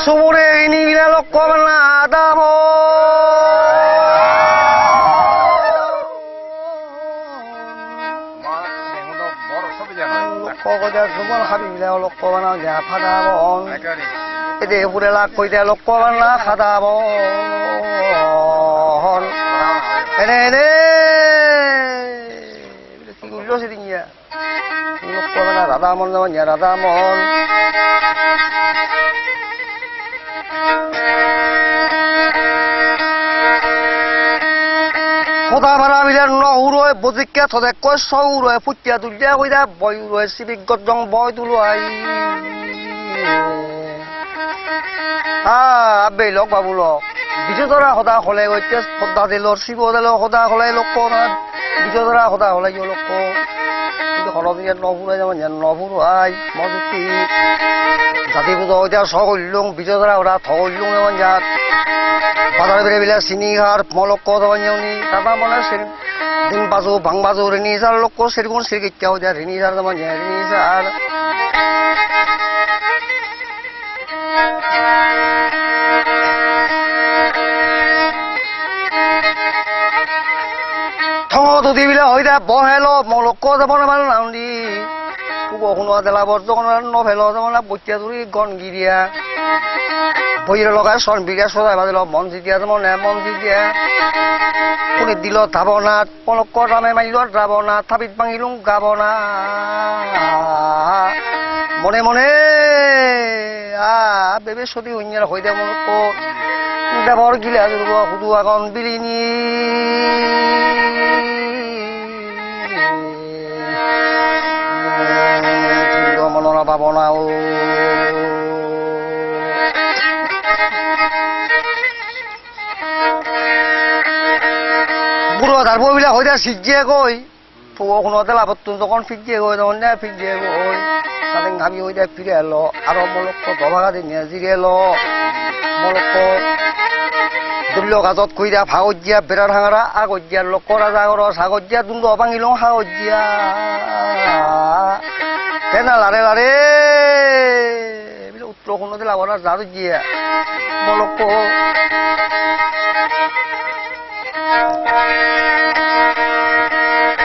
수물에 이니라 놓고만 나다모 놓고고자 그만 하비라 놓고만 나냐 파다본 이제 후레라 거이대 놓고만 나가다본 에네네 이거 울려서딩이야 놓고만 나다본 나냐 나다본 호다바람이란 노후로에 보드께 도대껏 서우로에 붙게 둘려고 이다 보유로에 시비것정 보이둘로아이 아베 록바불로 비저더라 호다 홀레고 있게 호다들로 시보들로 호다 홀레 놓고는 비저더라 호다 홀레 요놓고 근데 홀로드게 노후로에 자면 노후로아이 모두띠 자디부도 이제 서울룡 비저더라 호다 더울룡 나면 자 바다를 빌려 시니하르 몰로코 더원영니 다다모나 실 등바수 방바수 레니살 놓고 세리곤 세게 껴오자 레니살 더만 레니살 통어도 디빌려 어디다 뭐헬로 몰로코 더보나 말 나온디 그거 훈화들라 버저거는 노벨로 더만 못자들이 건길이야 보이를 লগাই সনবিরিয়া সদাই বাজিল মনজি দিয়া যেমন মনজি দিয়া কোনে দিল ধাবনা পলক রামে মাইল রাবনা থাবিত ভাঙিলুং গাবনা মনে মনে বেবে সদি অন্যার হইদে মনক দেবর গিলা দুর্গ হুদু আগন বিরিনি মননা পাবনা ও পুরো তারপর বিলা হইতা সিজিয়ে কই পুরো কোনো লাভতুন যখন ফিজিয়ে কই তখন না ফিজিয়ে কই তাদের ঘামি হইতা ফিরে এলো আর মলক দভাগা দিনে জিরে এলো মলক দুর্ল গাজত কইরা ভাগজিয়া বেড়া ভাঙারা আগজিয়া লোক রাজা গর সাগজিয়া দুন্দ ভাঙিল হাগজিয়া কেনা লারে লারে উত্তর কোনো দিলা বলা জাদু জিয়া মলক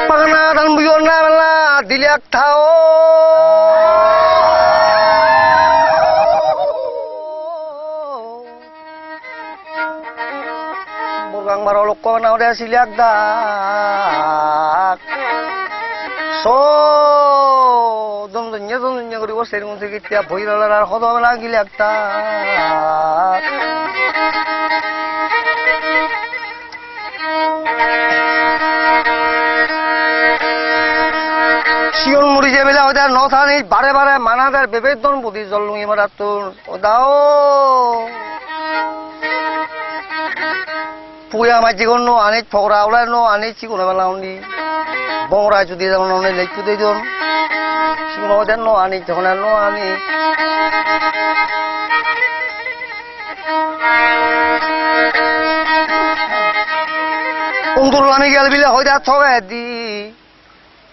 Pagana dan buyona la dilihat tao Burgang marolok ko na udah silihat dak So Dumdunya guriwa sering sakit ya boy lalar khodo lagi lihat dak sure মুড়ি যে বেলা ওদের নথানি বারে বারে মানাদের বেবেদন বুদ্ধি জল্লুঙি মারা তোর ও দাও পুয়া আমার জীবন নো আনি ফকরা ওলাই নো আনি চিকুন বেলা উনি বংরা যদি যেমন অনেক লেখু দিয়ে দিন চিকুন ওদের নো আনি যখন নো আনি উন্দুর আমি গেল বিলে হইতে থগে দি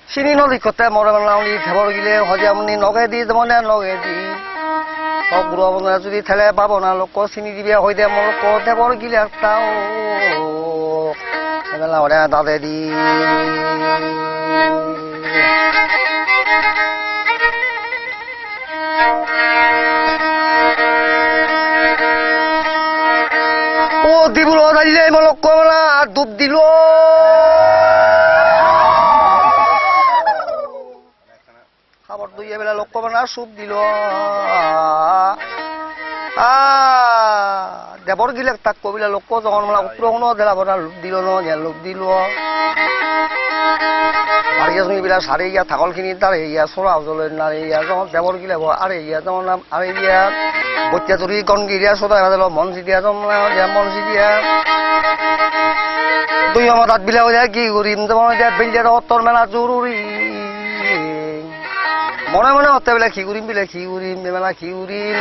Sini noli kota moral launi thebor gile hojamni noge di demone noge di to guru abona judi thele babona lokko sini dibe hoide molko thebor gile tao ebela ore dade di o dibulo dalle molko la dub dilo দইয়া বেলা লক্ষ্য বানা soup দিল দেবর গিলাক তাক কবিলা লক্ষ্য যখন মানে উত্তর কোনো দেলা বনা লোক দিল লোক দিল আর ইয়া বিলা সারে ইয়া থাকল খিনি তার ইয়া সোরা জলের না ইয়া যখন দেবর গিলা আরে ইয়া যেমন আরে ইয়া বচ্চা চুরি কন গিরিয়া সোদা দিল মনসি দিয়া মনসি দিয়া তুই আমার দাঁত বিলা হয়ে যায় কি করিম যেমন বেলিয়ার অত্তর মেলা জরুরি মনে মনে হতে বেলা কি করিম মেলা কি করিম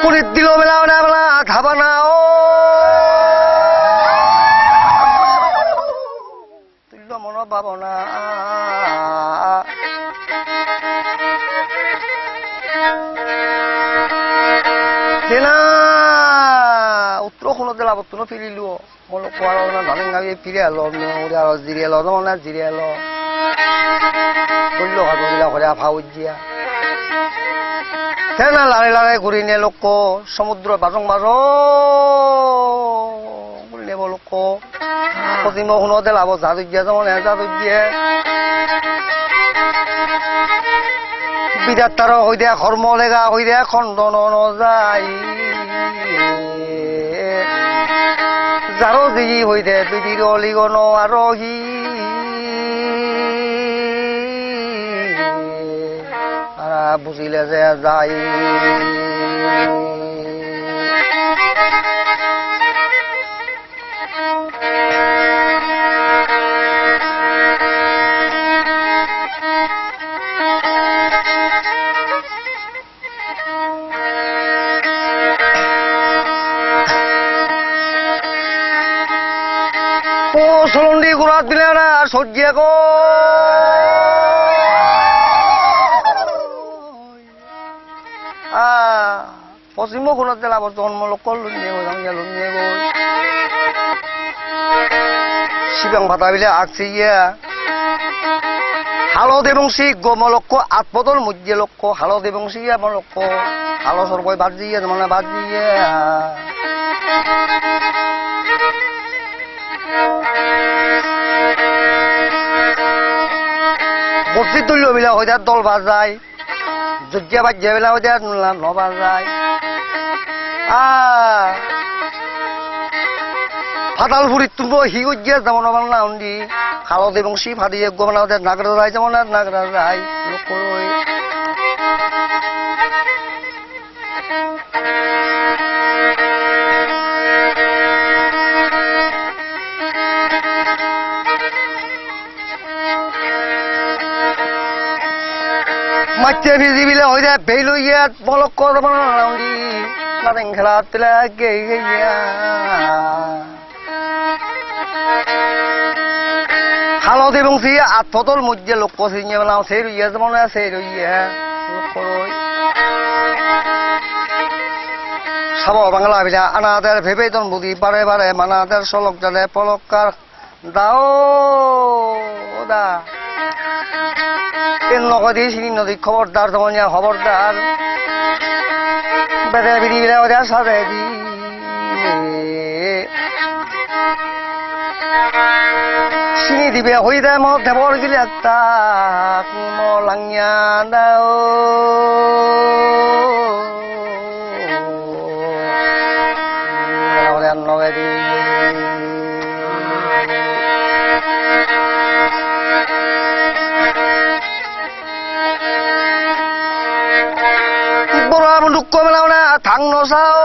পুরীর দিল বেলা বেলা খাবা না ও তুল্য মন ভাবনা কেনা উত্তরখনত দিলা বর্তন ফিরিলো মনে কোয়ার ধানের গাবি ফিরে এলো জিরে এলো যেমন জিরে এলো তুল্য হাত দিলা করে ফাউজিয়া কেনা লারে লারে ঘুরি নিয়ে লোক সমুদ্র বাজং ঘুরি নেব লোক পশ্চিম শুনো দিলাব জাদুজিয়া যেমন জাদুজিয়া বিরাট তার হই দেয়া কর্ম লেগা হই দেয়া খণ্ডন যায় যারো দিগি হই দে বিদির অলিগন আরহি বুঝিলে যে যাই ও সলন্ডি গুড়াত দিলে না সজ্জিয়া গো পশ্চিম খনত দিলা জন্ম লোক লুনিয়ে গই শিবাং ভাতা বিলে আঁকছে ইয়া হালদ এবং সি গমলক্ষ আত্মদল মধ্য লক্ষ্য হালদ এবং সি লক্ষ্য হালো সর্বই বাজিয়ে মানে বাজিয়ে বর্তি তুল্য বিলা হয়ে যায় দল বাজায় যজ্ঞা বাজ্যা বেলা হয়ে যায় নবাজায় ফাটাল ফুরি তুলব হি গিয়ে যেমন আমার না উন্দি হালদ এবং সি ফাটিয়ে গোমনা নাগরা যায় যেমন নাগরা যায় লোক মাছে ভিজি বিলে হয়ে যায় বেল হইয়া বলক করবি নারেং খেলা তেলে গে গিয়া হালদ এবং সি আত্মতল মধ্যে লক্ষ্য সিঙে বেলাও সেই রইয়া যেমন সেই রইয়া লক্ষ্য রই সাব বাংলা বিলা আনাদের ভেবে তন বুদ্ধি বারে বারে মানাদের সলক জানে পলকার দাও দা নগদী চিনি নদী খবরদার জমনিয়া খবরদার বেড়ে বিড়ি বিলে সাদে দি চিনি দিবে হই দে মত দেবর গিলে একটা লাঙিয়া দাও নগদী দুঃখ মেলাও না থাং নসাও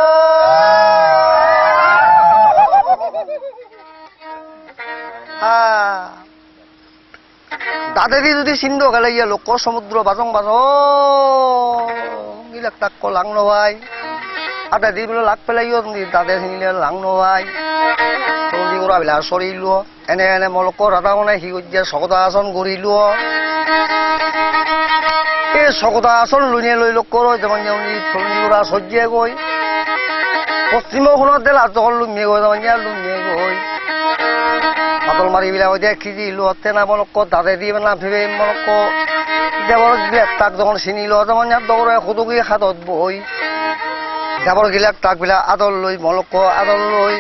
দাদেরই যদি সিন্ধু গেলে ইয়ে লোক সমুদ্র বাজং গিলাক তাক লাংন ভাই আর দাদি বলে লাগ পেলাইও দাদে সিঙিলে লাংন ভাই তলি করা বিলা সরিলো এনে এনে মলক রাধা মানে সি গিয়ে সকতা আসন গড়িলো সকতা আসন লুনিয়ে লৈ লোক যেমন যেমন থলুরা সজ্জিয়ে গই পশ্চিম খনত দিলা তখন লুমিয়ে গই যেমন লুমিয়ে গই পাতল মারি বিলা হয়ে খিজি লো হতে না মলক দাদে দিয়ে না ভেবে মলক দেৱৰ গিলাক তাক যখন চিনি ল যেমন দৌৰে সুদুকি হাতত বই দেৱৰ গিলাক তাক বিলাক আদৰ লৈ মলক আদৰ লৈ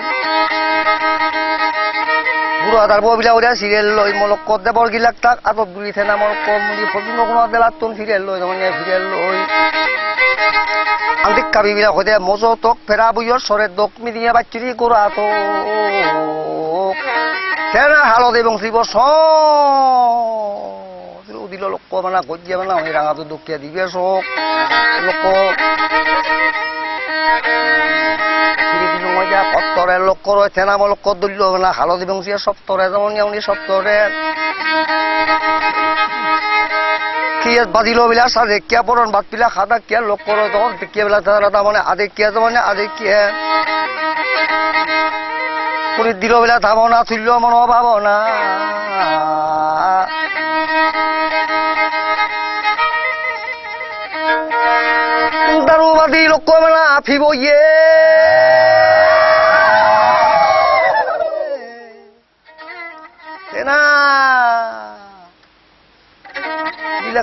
বুঢ়া তাৰ ববিলাক ওলাই চিৰিয়েল লৈ মলক দেৱৰ গিলাক তাক আদত গুলি থেনা মলক মুলি ফটিনো কোনো দেলাত তোন ফিৰিয়েল লৈ যেমন ফিৰিয়েল লৈ আন্তিক কাবি বিলাক হতে মজো তক ফেরা বুইয়র সরে দক মিদিয়া বাচ্চুরি করা তো তেনা হালদে বংশী বস দিল লোক মানে গজিয়া মানে ওই রাঙাটো দুখিয়া দিবে চোক লোক সত্তরে লোক করে তেনা লোক দলিল মানে হালদে বংশী সপ্তরে যেমন উনি সপ্তরে বাজিল বিলাক সাদে কিয়া পরন বাদ পিলা খাদা কিয়া লোক করো তখন কিয়া বিলাক তারা মানে আদে কিয়া মানে আদে কিয়া পুরি দিল বিলাক ভাবনা তুল্য মন ভাবনা দারুবাদী লোক মানে আফিব ইয়ে না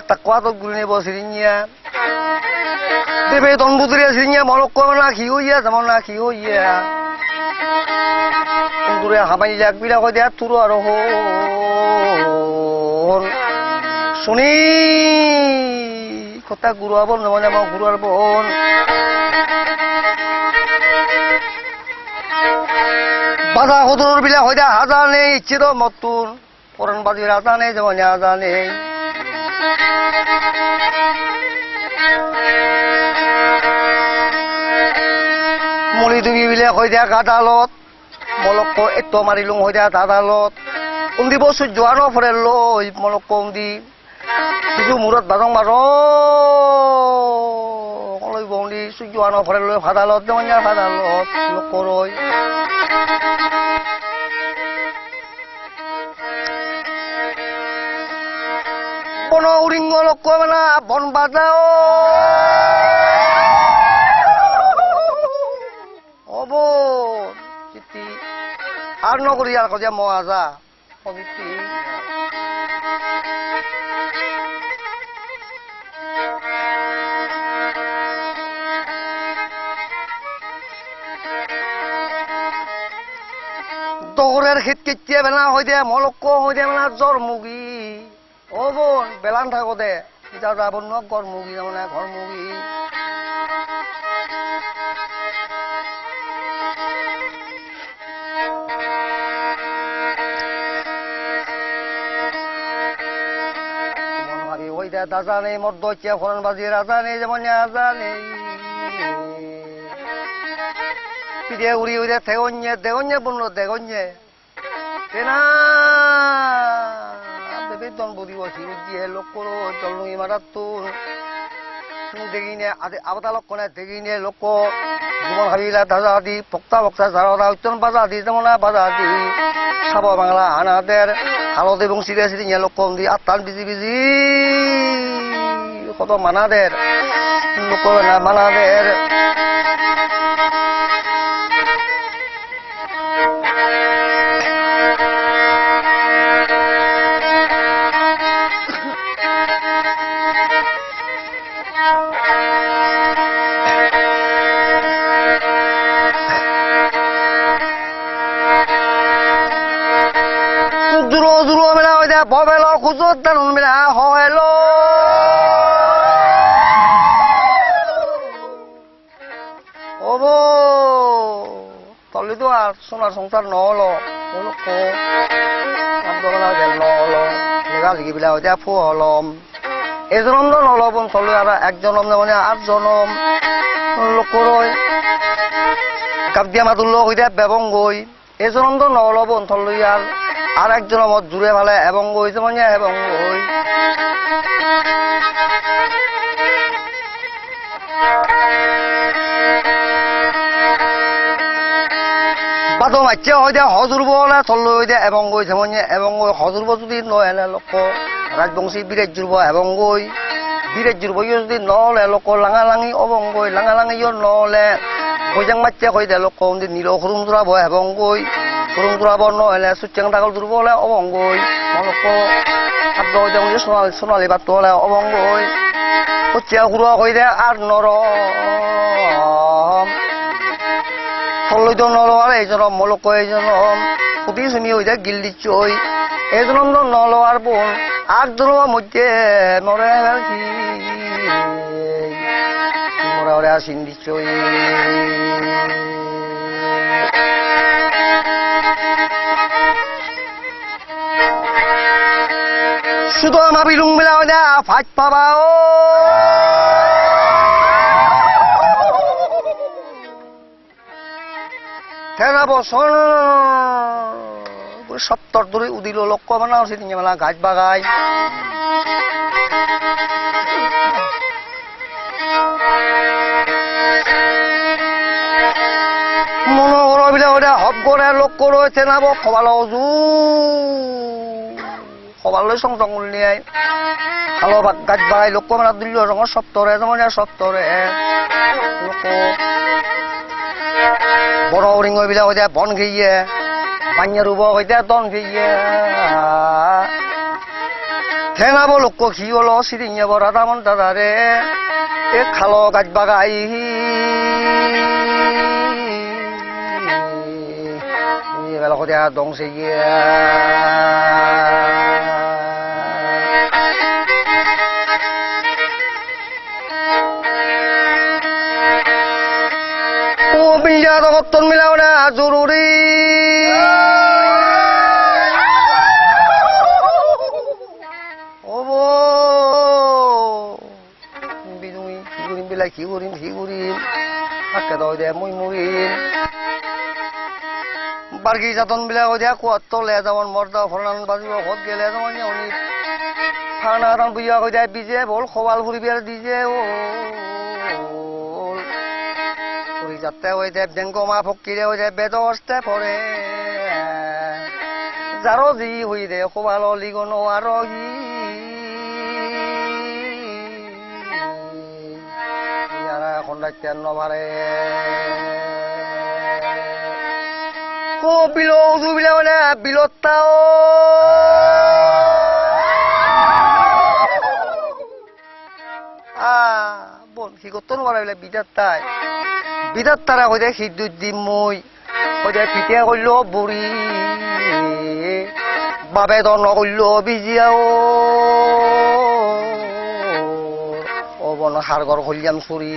tak kuat gulune bos sirinya debe don budri sirinya molok ko na khiu ya zaman na khiu ya gure habai jak bila ko dia turu aro hon suni kota guru abon namanya mau guru abon bada hodur bila hoida hazane ichiro motun poran badi razane zaman yazane মুলি তুমি বিলে হৈ দিয়া গাদালত মলক এটো মাৰিলুং হৈ দিয়া দাদালত উন্দি বস্তু জোৱানো ফৰে লৈ মলক উন্দি কিছু মূৰত বাজং মাৰ লৈ বন্দি জোৱানো ফৰে লৈ ভাদালত দেমনীয়া ভাদালত লোকৰৈ বন উৰিংগ লোক মানে বন বাজাও হ'ব চিতি আর নগরী আর কজা মজা অবিতি দৌড়ের ক্ষেত কেতিয়া বেলা হৈ দে মলক হৈ দে মানে জ্বর মুগী ও বোন বেলান থাকো দে যা যাব ন ঘর মুগী মানে ঘর মুগী দাদা নেই মোর দইয়া ফোরন বাজি রাজা নেই যেমন রাজা নেই পিড়ে উড়ি উড়ে থেগঞ্জে দেগঞ্জে বলল দেগঞ্জে তেনা বেবি দন বুড়ি বসি উজিয়ে লোক করো জলুঙি মারাত তুন দেখিনে আবতা লোক কোনে দেখিনে লোক জীবন ভাবিলা দাদা দি পক্তা পক্তা যারা উত্তন বাজা দি যেমন বাজা দি সাব বাংলা আনাদের হালদে এবং সিরে সিরিয়া লোক কম দি আত্মান বিজি বিজি কত মানাদের লোক না মানাদের ববেলো খুজত দানুন মিলা হয়লো ওব তলি তো আর সোনার সংসার নহলো লোক আন্দোলন গেল নহলো লেগা লিগি বিলা হইতে ফু হলম এজনম তো নলব চলো আর এক জনম মানে 8 জনম লোকরই কাপ দিয়া মাতুল লোক হইতে বেবং গই এজনম তো নলব অঞ্চলই আর একজন মত জুড়ে ভালে এবং ওই যেমন এবং ওই বাদো মাইছে হয় দে হজুরব না চললো হয়ে দে এবং ওই যেমন এবং ওই হজুরব যদি নয় লোক রাজবংশী বিরেজ জুড়ব এবং ওই বিরেজ জুড়ব যদি নহলে লোক লাঙালাঙি অবঙ্গই লাঙালাঙি নহলে বৈজাং মাইছে হয় দে লোক নীল হরুম জোড়াব এবং ওই kurung turabon নহ'লে চুচ্চেং তাকল দুৰ্বলে অবংগই মলক খাদ্য যেমন সোণালী বাটটো হ'লে অবংগই কঠীয়া খুৰুৱা হৈ দে আৰু নৰম থলৈতো নলোৱাৰ এইজনম মলক এইজনম সুধি চুমি হৈ দে গিল দিচ্ছই এইজনম নলোৱাৰ বোন আগজনৰ মধ্যে নৰে কি মৰা ওৰে চিন দিচ্ছই শুধু আমার বিলুং মিলাও না ফাইট পাবা ও তেরা বছর 70 ধরে উদিল লক্ষ্য বানাও সেদিন মেলা গাছ বাগাই মনোহর বিলাকে হব করে লক্ষ্য রয়েছে না খবাল সবালৈ চং চং উলিয়াই খালো গাছ বাগাই লোক মানে দুল্য ৰঙৰ সপ্তৰে যেমন সপ্তৰে লোক বড় ৰিঙ বিলাক হৈ বন ঘেইয়ে পানী ৰুব হৈ দন ঘেইয়ে ঠেঙাব লোক ঘি হল চিৰিঙে বৰা তামন দাদাৰে এই খালো গাছ বাগাই দংছে কত্তন মিলাও না জরুরি বিনুই কি করিম বিলাই কি করিম থাকে দে মই মরিম বার্গি যাতন বিলাক দিয়া কুয়াত লে যেমন মর্দা ফলান বাজিব ঘর গেলে যেমন ফানা রান বুঝা হৈ যায় বিজে বল খবাল ফুরি বিয়ার দিজে ও যাতে হৈ যায় বেংকমা ফকিৰে হৈ যায় বেদস্তে পৰে যাৰ যি হৈ দে খবাল লিগ নোৱাৰ সি খন্দাত্যান নমাৰে বিল উজু বিলা মানে বিলতাও বোন সি কত নোৱাৰা বোলে বিদাত তাই বিদাত তাৰা হৈ যায় সিদ্ধুত দিম মই হৈ যায় পিঠা কৰিলো বুঢ়ী বাবে দন কৰিলো বিজিয়াও বন সাৰ ঘৰ কলিয়াম চুৰি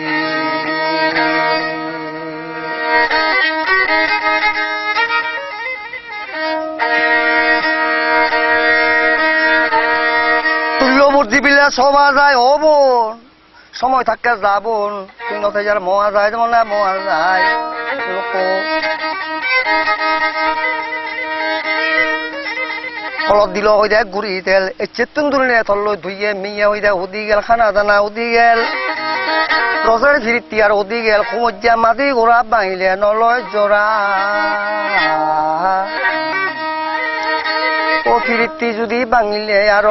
তুল্যমূর্তি বিলা সবা যায় ও বোন সময় থাকে যাবন তুই নথে যার মোয়া যায় যেমন মোয়া যায় লোক ফলত দিল হৈ যায় গুড়ি তেল চেতুন দুলে থলৈ ধুইয়ে মিয়ে হৈ যায় উদি গেল খানা দানা উদি গেল রসের ফিরিতি আর উদি গেল কুমজ্জা মাটি গোড়া বাঙিলে নলয় জোড়া ও ফিরিতি যদি বাঙিলে আর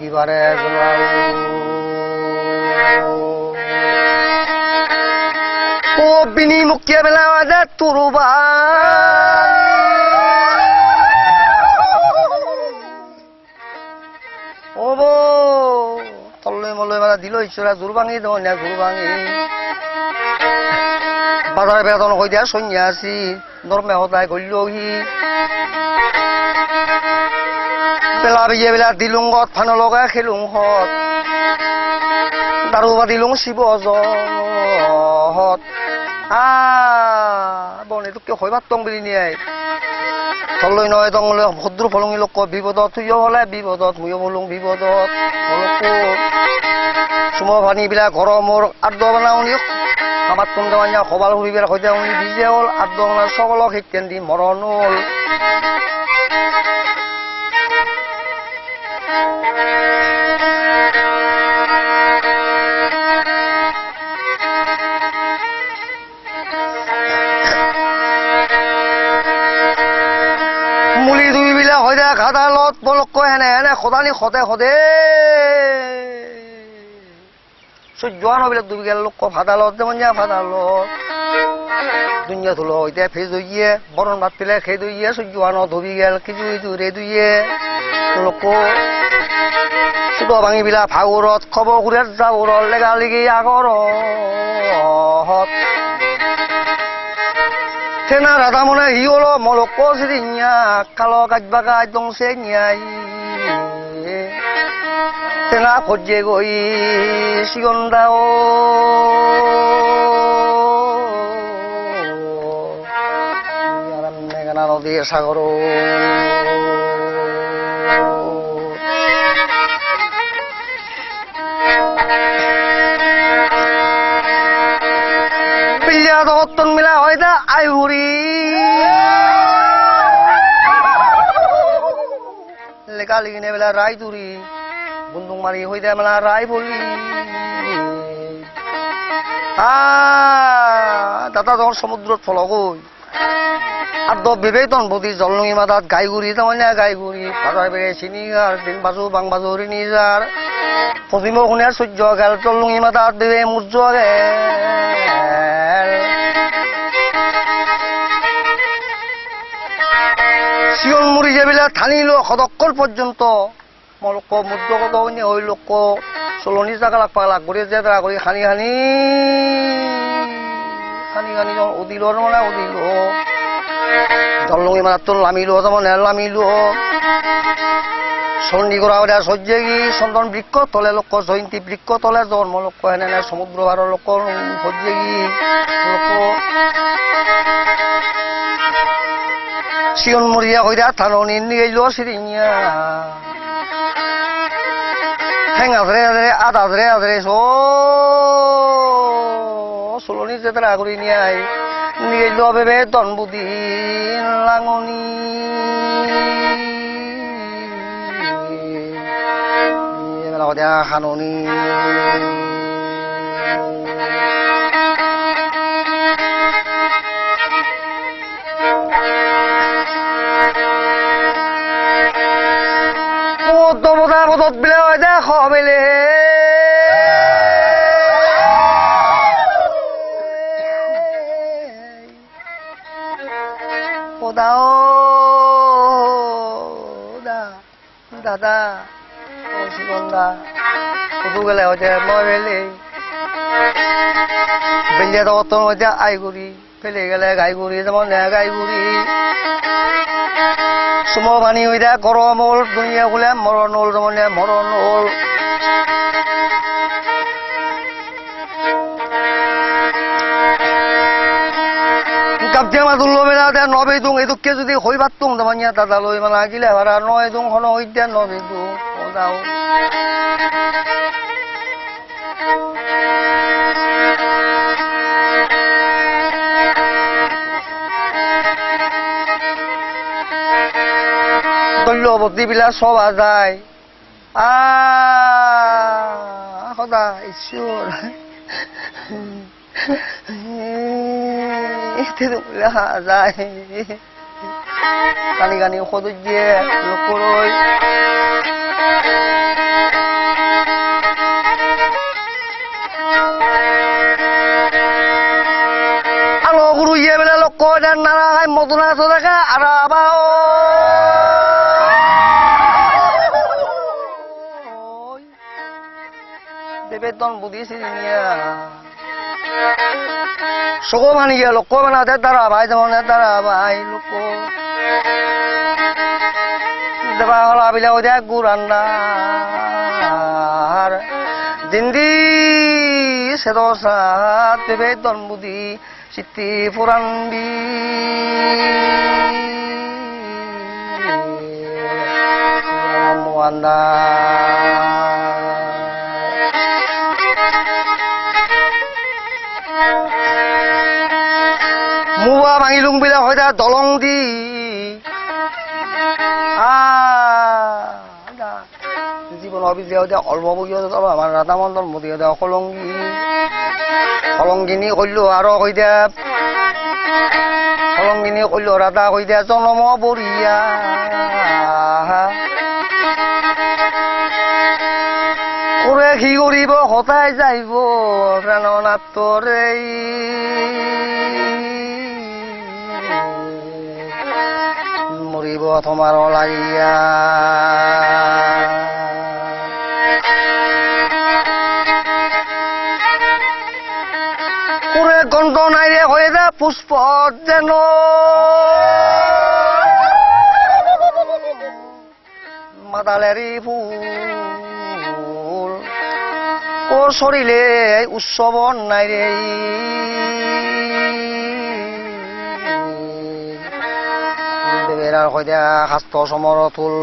দিবারে ও বিনি মুখিয়া বেলা বাজে তুরুবা ও বো তল্লৈ মলৈ বেলা দিল ঈশ্বরা জোর ভাঙি দেওয়া না জোর ভাঙি বাজারে বেতন হৈ দিয়া সন্ন্যাসী নর্মে হতায় গল্যহি বেলা বিয়ে বেলা দিলুংত ফানো লগাই খেলুংহত দাৰুবা দিলুং শিৱ জহত বনে তোকে হইবার টং বুলি নিয়াই থলৈ নয় টংলৈ ভদ্র ফলঙি লোক বিপদত তুইও হলে বিপদত মইও বলুং বিপদত চুম ভানি বিলাক ঘৰ মোৰ আদ্য বনাওনি আমার কোন দেওয়া খবাল হুড়ি বেলা হইতে উনি ভিজে হল আদ্য সকলক শিক্ষণ দি মরণ হল মুলি দুই বিলাক হৈ যায় ঘাটালত, পলককৈ হেনে হেনে সদানি সদে সদে সহ্য হবিলে ডুবি গেল লোক ফাদালত যেমন যা ফাদালত দুনিয়া ধুলো হইতে ফেজ হইয়ে বরণ ভাত পেলে খেয়ে দইয়ে সহ্য ডুবি গেল কিছু কিছু রে দুইয়ে লোক শুধু ভাঙি বিলা ফাগুরত খবর ঘুরে যাবর লেগা লেগে আগর সেনা রাধা মনে হি হলো মলক সিরিয়া কালো গাছ বাগাজ দংসে নিয়াই সেনা খোঁজে গই সিগন্দাও মেঘনা নদী সাগর তন মিলা হয় দা আইহুরি লেখা লিখিনে বেলা রায় তুরি বন্দুক মারি হই দে মেলা রায় বলি দাদা যখন সমুদ্রত ফলগই আর বিবেতন বদি জলনুঙি মাথাত গাইগুড়ি তেমন গাইগুড়ি পাড়ায় বেড়ে চিনিগার দিন বাজু বাং বাজু নিজার পশ্চিম শুনে সূর্য গেল জলনুঙি মাথাত বিবে মূর্য শিয়ন মুড়ি যেবিলা থানিল সদক্কর পর্যন্ত মলক মুদ্র কত ওই লোক চলনি জাগা লাগ পাগলাগ করে যে তারা করে খানি খানি খানি খানি উদিল মানে উদিল জললুঙি মাত্র লামিল যেমন লামিল সন্ধি করা সহ্যে কি চন্দন বৃক্ষ তলে লোক জয়ন্তী বৃক্ষ তলে জন্ম লোক এনে সমুদ্র ভার লোক সহ্যে কি লোক শিয়ন মরিয়া হইয়া থাননি নিয়ে সিরিয়া হ্যাং আধরে আধরে আধরে আধরে চলনি যে তারা করি নিয়ে ভেবে দনবুদি লাঙনি হাননি দবদা বদত বিলে হয় দে খবেলে দাও দাদা শিবন্দা কুদু গেলে হচ্ছে মই বেলে বেলিয়া তো হচ্ছে আইগুড়ি ফেলে গেলে গাইগুড়ি যেমন গাইগুড়ি সুম পানি হয়ে যায় গরম হল দুনিয়া খুলে মরণ হল যেমন মরণ হল কাপজা মাতুল বেলা দেয় নবে দুং এদুকে যদি হই পারতুম যেমন দাদা লই মানে গিলে ভাড়া নয় দুং হন হই দেয় নবে দুং দাও দল্যবতী বিলাক সব যায় সদা ঈশ্বর যায় কানি কানি সদুৰ্যে লোকৰৈ আলো গুরু ইয়ে বেলা লোক নারায় মদনা থাকে আর দেবেতন বুদ্ধি সিরিয়া সগো মানি গিয়ে লোক বানাতে তারা ভাই যেমন তারা ভাই লোক দেবা হলা বিলা ওই দেখ গুরান্নার দিন্দি সেদসাত দেবেতন বুদ্ধি সিদ্ধি পুরান্দি মোয়ান্দা মুয়া ভাঙিলুং বিলাক হয় দলং দি জীবন অভিজ্ঞ অল্প বগিয়ে আমার রাধা মন্ডল মোদী কলঙ্গি কলঙ্গিনী কইলো আৰু কই দে কলঙ্গিনী কইলো ৰাধা কই দে জনম বৰিয়া ওরে ওরে কি করিব হতাই যাইব প্রাণনাথ তোরে মরিব তোমার লাগিয়া ওরে গন্ধ নাই রে হয়ে যা পুষ্প যেন মাতালেরি ফুল ও শরীরে উৎসব নাই রে দেবেরার হইয়া হাস্ত সমরতুল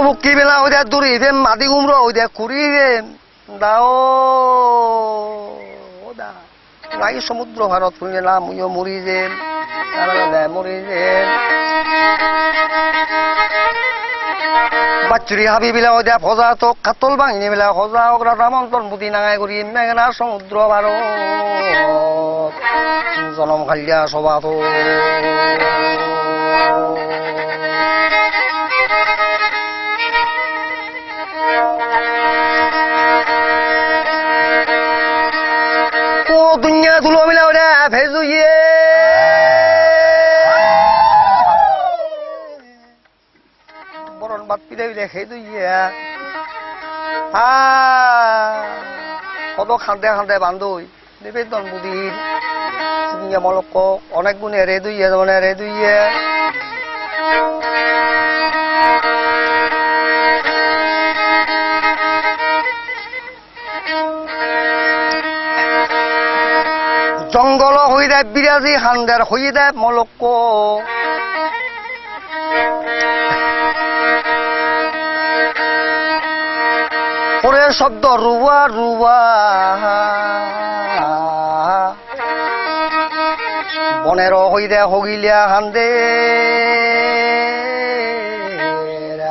মুক্তি বেলা হইয়া দূরি দেম মাটি কুমড়ো হইয়া কুড়ি দেম দাও নাই সমুদ্র ভারত ফুলে না মুইও মরি যেম মরি যেম বাচ্চুরি হাবি বিলা হইয়া ফজা তো কাতল বাহিনী বেলা ফজা ওরা রামন্তন বুদ্ধি নাঙাই করি মেঘনা সমুদ্র ভারত জনম খালিয়া সভা তো দুনিয়া তুলো মিলা ওরা ভেজুয়ে বরণ বাদ পিলে পিলে খেয়ে দুইয়া কত খান্দে খান্দে বান্ধই নিবেদন বুদির দুনিয়া মলক অনেক গুণে রে দুইয়া মানে রে দুইয়া জঙ্গল হয়ে দেয় বিরাজি হান্দার হয়ে দেয় মলক্ক পরে শব্দ রুয়া রুয়া বনের হয়ে দেয় হগিলিয়া হান্দে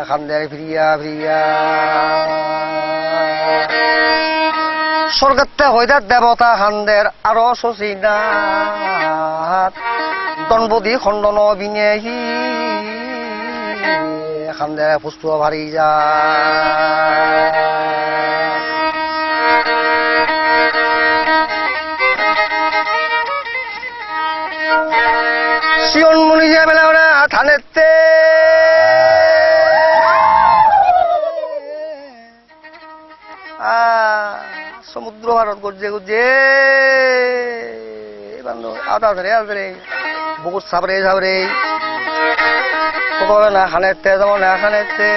হান্দের ফিরিয়া ফিরিয়া স্বর্গতে হইতে দেবতা হান্দের আরো শচীনাথ দনবদী খণ্ডন বিনেহি হান্দে পুষ্ট ভারি যা শিয়ন মুনি যে বেলা ওরা থানেতে সমুদ্র ভারত গর্জে গর্জে আদা ধরে আদরে বুকুর সাবরে সাবরে না খানেতে যেমন না খানেতে